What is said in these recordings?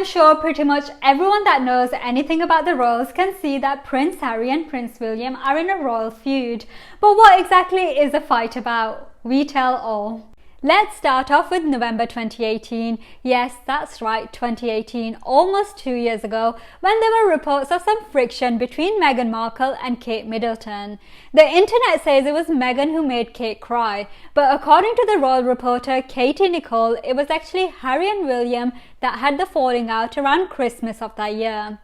I'm sure pretty much everyone that knows anything about the royals can see that Prince Harry and Prince William are in a royal feud. But what exactly is the fight about? We tell all. Let's start off with November 2018. Yes, that's right, 2018, almost 2 years ago, when there were reports of some friction between Meghan Markle and Kate Middleton. The internet says it was Meghan who made Kate cry, but according to the royal reporter Katie Nicholl, it was actually Harry and William that had the falling out around Christmas of that year.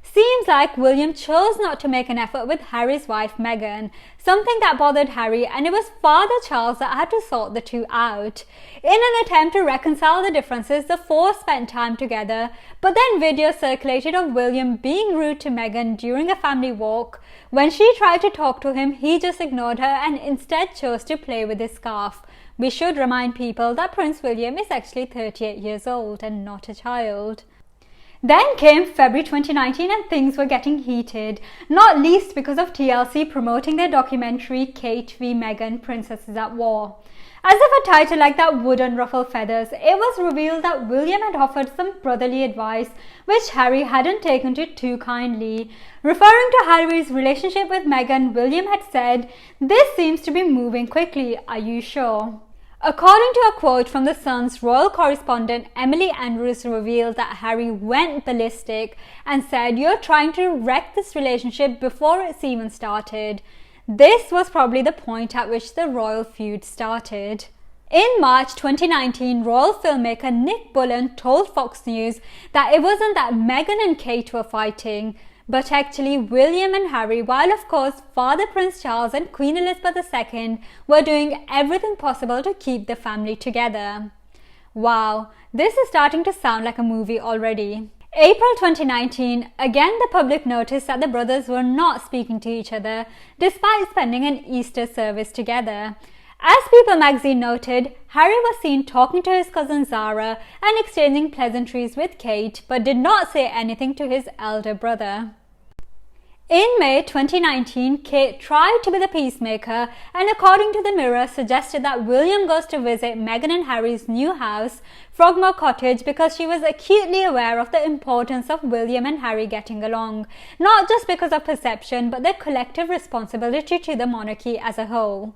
Seems like William chose not to make an effort with Harry's wife Meghan, something that bothered Harry, and it was Father Charles that had to sort the two out. In an attempt to reconcile the differences, the four spent time together, but then videos circulated of William being rude to Meghan during a family walk. When she tried to talk to him, he just ignored her and instead chose to play with his scarf. We should remind people that Prince William is actually 38 years old and not a child. Then came February 2019 and things were getting heated, not least because of TLC promoting their documentary Kate v Meghan, Princesses at War. As if a title like that wouldn't ruffle feathers, it was revealed that William had offered some brotherly advice which Harry hadn't taken to too kindly. Referring to Harry's relationship with Meghan, William had said, "This seems to be moving quickly, are you sure?" According to a quote from The Sun's royal correspondent Emily Andrews revealed that Harry went ballistic and said, "You're trying to wreck this relationship before it's even started." This was probably the point at which the royal feud started. In March 2019, royal filmmaker Nick Bullen told Fox News that it wasn't that Meghan and Kate were fighting, but actually William and Harry, while of course Father Prince Charles and Queen Elizabeth II were doing everything possible to keep the family together. Wow, this is starting to sound like a movie already. April 2019, again the public noticed that the brothers were not speaking to each other despite spending an Easter service together. As People magazine noted, Harry was seen talking to his cousin Zara and exchanging pleasantries with Kate, but did not say anything to his elder brother. In May 2019, Kate tried to be the peacemaker and, according to the Mirror, suggested that William goes to visit Meghan and Harry's new house, Frogmore Cottage, because she was acutely aware of the importance of William and Harry getting along, not just because of perception, but their collective responsibility to the monarchy as a whole.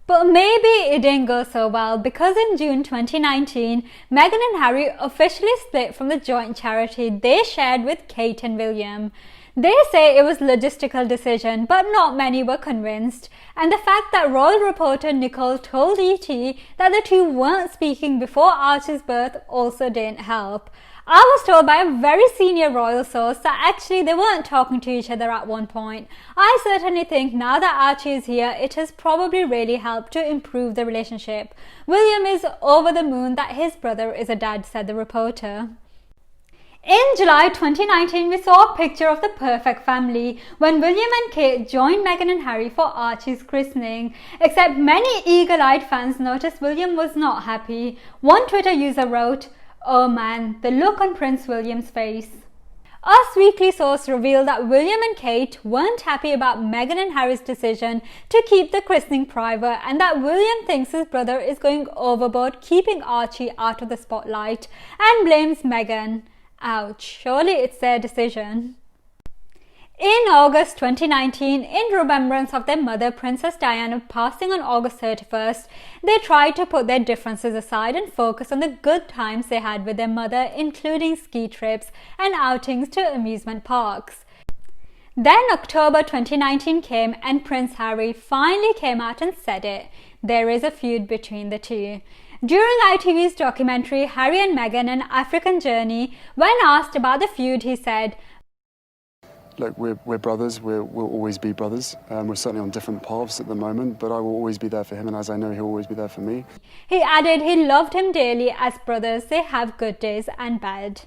But maybe it didn't go so well, because in June 2019, Meghan and Harry officially split from the joint charity they shared with Kate and William. They say it was a logistical decision, but not many were convinced. And the fact that royal reporter Nicholl told ET that the two weren't speaking before Archie's birth also didn't help. I was told by a very senior royal source that actually they weren't talking to each other at one point. I certainly think now that Archie is here, it has probably really helped to improve the relationship. William is over the moon that his brother is a dad, said the reporter. In July 2019, we saw a picture of the perfect family when William and Kate joined Meghan and Harry for Archie's christening. Except many eagle-eyed fans noticed William was not happy. One Twitter user wrote, "Oh man, the look on Prince William's face." Us Weekly source revealed that William and Kate weren't happy about Meghan and Harry's decision to keep the christening private, and that William thinks his brother is going overboard keeping Archie out of the spotlight and blames Meghan. Ouch, surely it's their decision. In August 2019, in remembrance of their mother, Princess Diana, passing on August 31st, they tried to put their differences aside and focus on the good times they had with their mother, including ski trips and outings to amusement parks. Then October 2019 came and Prince Harry finally came out and said it. There is a feud between the two. During ITV's documentary Harry and Meghan, An African Journey, when asked about the feud, he said, "Look, we're brothers, we'll always be brothers. We're certainly on different paths at the moment, but I will always be there for him, and as I know, he'll always be there for me." He added he loved him dearly. As brothers, they have good days and bad.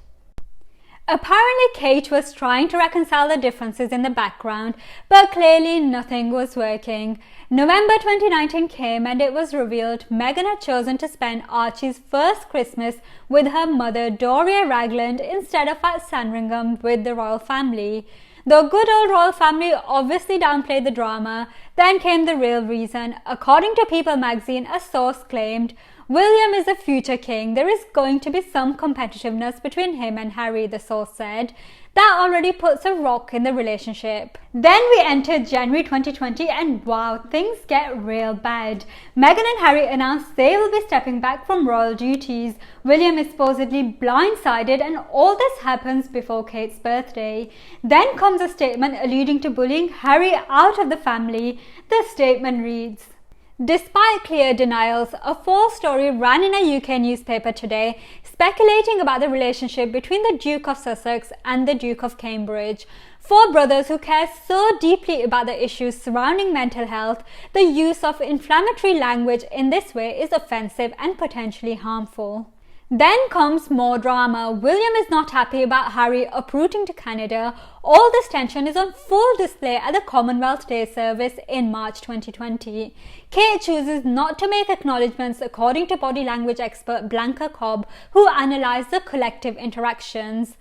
Apparently, Kate was trying to reconcile the differences in the background, but clearly nothing was working. November 2019 came and it was revealed Meghan had chosen to spend Archie's first Christmas with her mother, Doria Ragland, instead of at Sandringham with the royal family. The good old royal family obviously downplayed the drama. Then came the real reason. According to People magazine, a source claimed, William is a future king. There is going to be some competitiveness between him and Harry, the source said. That already puts a rock in the relationship. Then we enter January 2020 and wow, things get real bad. Meghan and Harry announced they will be stepping back from royal duties. William is supposedly blindsided and all this happens before Kate's birthday. Then comes a statement alluding to bullying Harry out of the family. The statement reads, "Despite clear denials, a false story ran in a UK newspaper today speculating about the relationship between the Duke of Sussex and the Duke of Cambridge. For brothers who care so deeply about the issues surrounding mental health, the use of inflammatory language in this way is offensive and potentially harmful." Then comes more drama. William is not happy about Harry uprooting to Canada. All this tension is on full display at the Commonwealth Day service in March 2020. Kate chooses not to make acknowledgements according to body language expert Blanca Cobb, who analysed the collective interactions.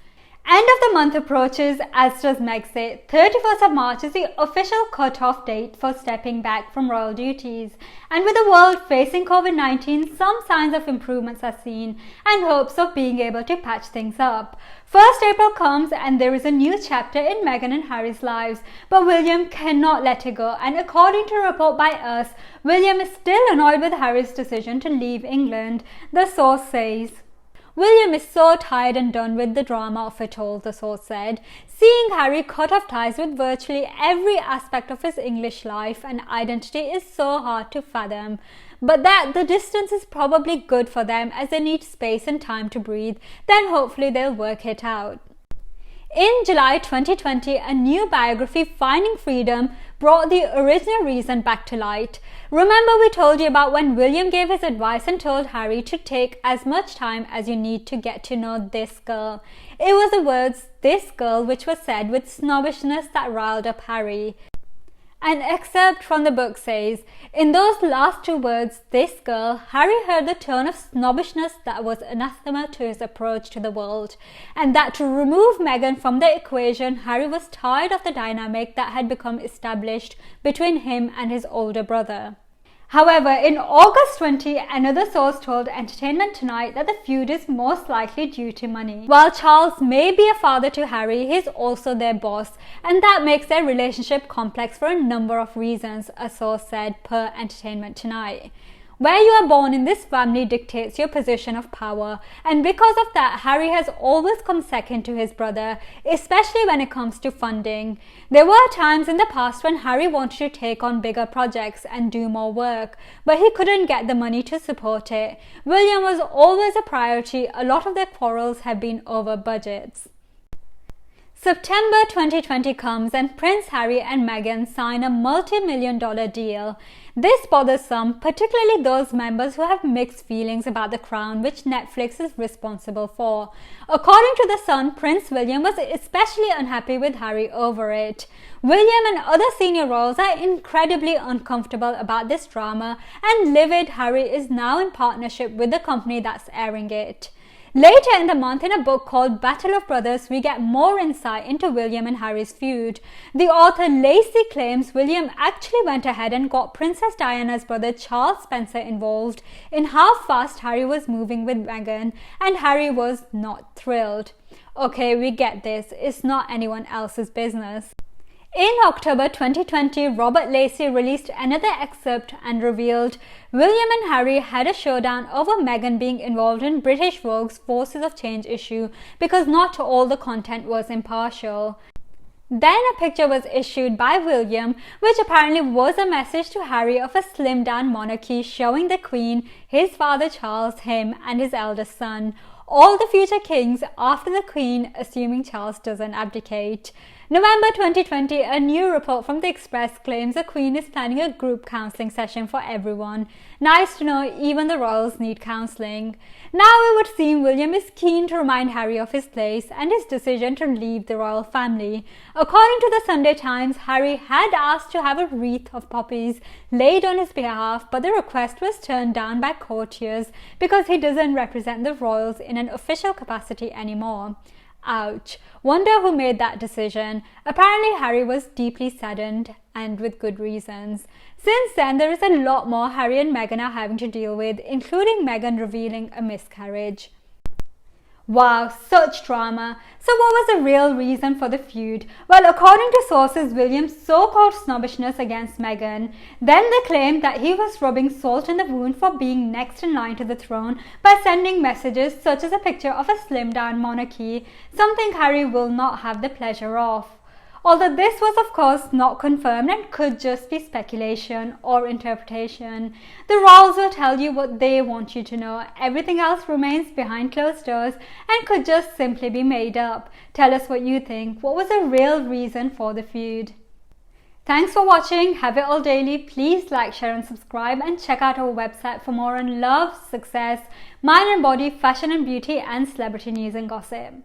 End of the month approaches, as does Megxit. 31st of March is the official cut-off date for stepping back from royal duties. And with the world facing COVID-19, some signs of improvements are seen and hopes of being able to patch things up. 1st April comes and there is a new chapter in Meghan and Harry's lives, but William cannot let it go, and according to a report by Us, William is still annoyed with Harry's decision to leave England. The source says, "William is so tired and done with the drama of it all," the source said. "Seeing Harry cut off ties with virtually every aspect of his English life and identity is so hard to fathom. But that the distance is probably good for them as they need space and time to breathe, then hopefully they'll work it out." In July 2020, a new biography, Finding Freedom, brought the original reason back to light. Remember we told you about when William gave his advice and told Harry to take as much time as you need to get to know this girl. It was the words "this girl" which was said with snobbishness that riled up Harry. An excerpt from the book says, "In those last two words, 'this girl,' Harry heard the tone of snobbishness that was anathema to his approach to the world, and that to remove Meghan from the equation, Harry was tired of the dynamic that had become established between him and his older brother." However, in August 20, another source told Entertainment Tonight that the feud is most likely due to money. While Charles may be a father to Harry, he is also their boss, and that makes their relationship complex for a number of reasons, a source said per Entertainment Tonight. "Where you are born in this family dictates your position of power, and because of that, Harry has always come second to his brother, especially when it comes to funding. There were times in the past when Harry wanted to take on bigger projects and do more work, but he couldn't get the money to support it. William was always a priority. A lot of their quarrels have been over budgets." September 2020 comes and Prince Harry and Meghan sign a multi-million-dollar deal. This bothers some, particularly those members who have mixed feelings about the crown, which Netflix is responsible for. According to The Sun, Prince William was especially unhappy with Harry over it. William and other senior royals are incredibly uncomfortable about this drama, and livid Harry is now in partnership with the company that's airing it. Later in the month, in a book called Battle of Brothers, we get more insight into William and Harry's feud. The author Lacey claims William actually went ahead and got Princess Diana's brother Charles Spencer involved in how fast Harry was moving with Meghan, and Harry was not thrilled. Okay, we get this. It's not anyone else's business. In October 2020, Robert Lacey released another excerpt and revealed William and Harry had a showdown over Meghan being involved in British Vogue's Forces of Change issue because not all the content was impartial. Then a picture was issued by William, which apparently was a message to Harry of a slimmed-down monarchy showing the Queen, his father Charles, him and his eldest son, all the future kings after the Queen, assuming Charles doesn't abdicate. November 2020, a new report from The Express claims the Queen is planning a group counselling session for everyone. Nice to know even the royals need counselling. Now it would seem William is keen to remind Harry of his place and his decision to leave the royal family. According to the Sunday Times, Harry had asked to have a wreath of poppies laid on his behalf, but the request was turned down by courtiers because he doesn't represent the royals in an official capacity anymore. Ouch. Wonder who made that decision. Apparently Harry was deeply saddened, and with good reasons. Since then, there is a lot more Harry and Meghan are having to deal with, including Meghan revealing a miscarriage. Wow, such drama. So what was the real reason for the feud? Well, according to sources, William's so-called snobbishness against Meghan. Then they claimed that he was rubbing salt in the wound for being next in line to the throne by sending messages such as a picture of a slimmed-down monarchy, something Harry will not have the pleasure of. Although this was of course not confirmed and could just be speculation or interpretation. The royals will tell you what they want you to know. Everything else remains behind closed doors and could just simply be made up. Tell us what you think. What was the real reason for the feud? Thanks for watching. Have it all daily. Please like, share and subscribe, and check out our website for more on love, success, mind and body, fashion and beauty, and celebrity news and gossip.